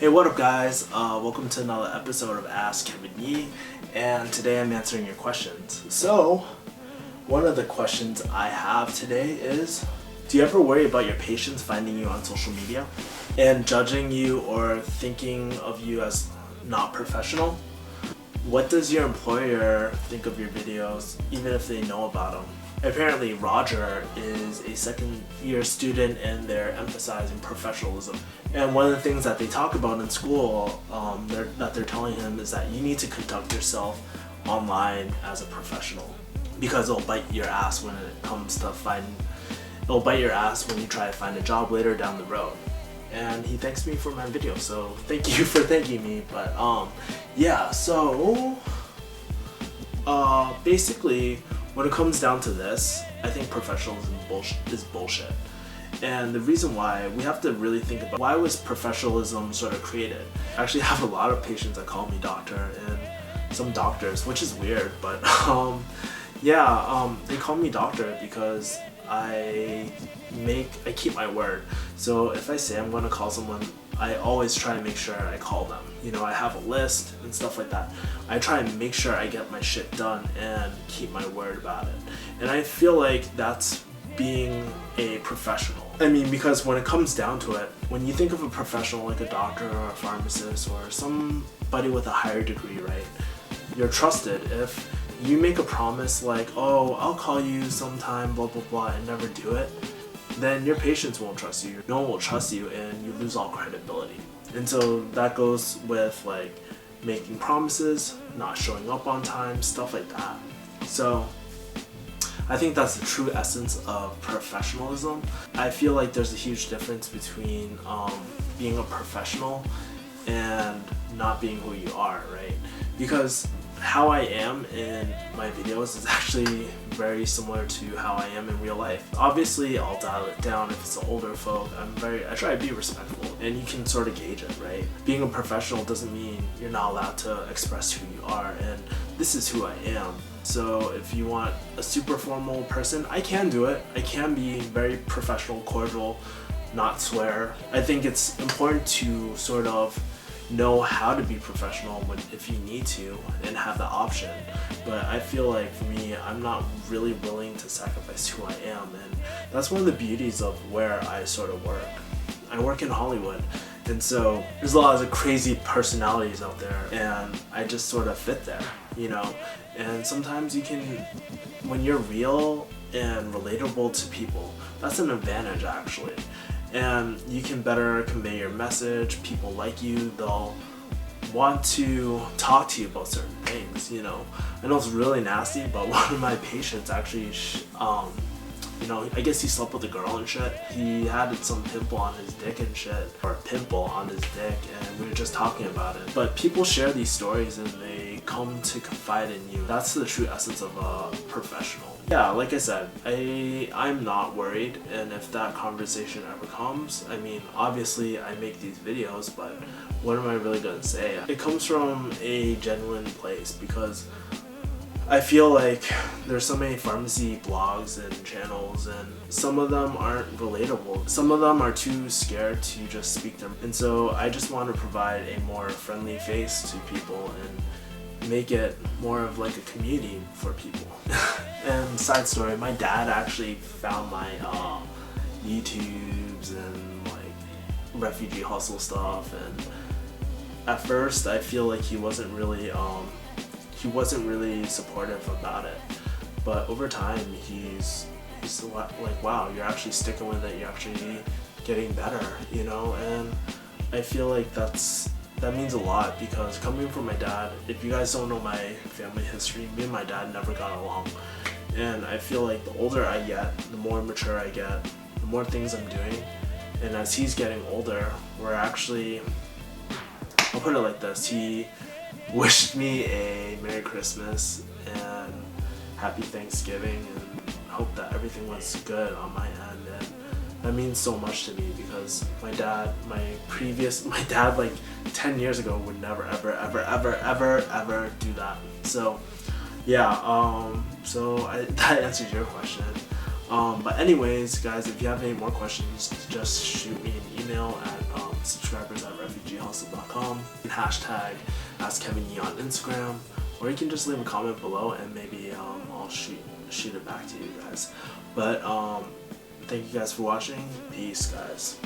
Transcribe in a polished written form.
Hey, what up guys? Welcome to another episode of Ask Kevin Yee, and today I'm answering your questions. So, one of the questions I have today is, do you ever worry about your patients finding you on social media and judging you or thinking of you as not professional? What does your employer think of your videos, even if they know about them? Apparently Roger is a second year student and they're emphasizing professionalism. And one of the things that they talk about in school that they're telling him is that you need to conduct yourself online as a professional, because it'll bite your ass when it comes to it'll bite your ass when you try to find a job later down the road. And he thanks me for my video, so thank you for thanking me. But yeah, so basically when it comes down to this, I think professionalism is bullshit. And the reason why, we have to really think about why was professionalism sort of created. I actually have a lot of patients that call me doctor, and some doctors, which is weird, but they call me doctor because I keep my word. So if I say I'm going to call someone, I always try to make sure I call them. You know, I have a list and stuff like that. I try and make sure I get my shit done and keep my word about it. And I feel like that's being a professional. I mean, because when it comes down to it, when you think of a professional like a doctor or a pharmacist or somebody with a higher degree, right? You're trusted. If you make a promise like, oh, I'll call you sometime, blah, blah, blah, and never do it, then your patients won't trust you. No one will trust you and you lose all credibility. And so that goes with like making promises, not showing up on time, stuff like that. So I think that's the true essence of professionalism. I feel like there's a huge difference between being a professional and not being who you are, right? Because how I am in my videos is actually very similar to how I am in real life. Obviously, I'll dial it down if it's older folk. I try to be respectful, and you can sort of gauge it, right? Being a professional doesn't mean you're not allowed to express who you are, and this is who I am. So if you want a super formal person, I can do it. I can be very professional, cordial, not swear. I think it's important to sort of know how to be professional if you need to and have that option. But I feel like for me, I'm not really willing to sacrifice who I am, and that's one of the beauties of where I sort of work. I work in Hollywood, and so there's a lot of crazy personalities out there, and I just sort of fit there, you know. And sometimes you can, when you're real and relatable to people, that's an advantage actually. And you can better convey your message. People like you, they'll want to talk to you about certain things, you know. I know it's really nasty, but one of my patients actually, you know, I guess he slept with a girl and shit. He had some pimple on his dick and shit, or a pimple on his dick, and we were just talking about it. But people share these stories and they come to confide in you. That's the true essence of a professional. Yeah, like I said, I'm not worried, and if that conversation ever comes, I mean, obviously I make these videos, but what am I really gonna say? It comes from a genuine place, because I feel like there's so many pharmacy blogs and channels, and some of them aren't relatable. Some of them are too scared to just speak them. And so I just want to provide a more friendly face to people and make it more of like a community for people. And side story, my dad actually found my YouTubes and like refugee hustle stuff, and at first I feel like he wasn't really supportive about it, but over time he's like, wow, you're actually sticking with it, you're actually getting better, you know. And I feel like that means a lot, because coming from my dad, if you guys don't know my family history, me and my dad never got along. And I feel like the older I get, the more mature I get, the more things I'm doing, and as he's getting older, we're actually, I'll put it like this, he wished me a Merry Christmas and Happy Thanksgiving, and hope that everything was good on my end. And that means so much to me, because my dad like 10 years ago would never ever do that. So yeah, that answers your question. But anyways, guys, if you have any more questions, just shoot me an email at subscribers@refugeehustle.com and hashtag AskKevinYee on Instagram, or you can just leave a comment below and maybe I'll shoot it back to you guys. But thank you guys for watching. Peace, guys.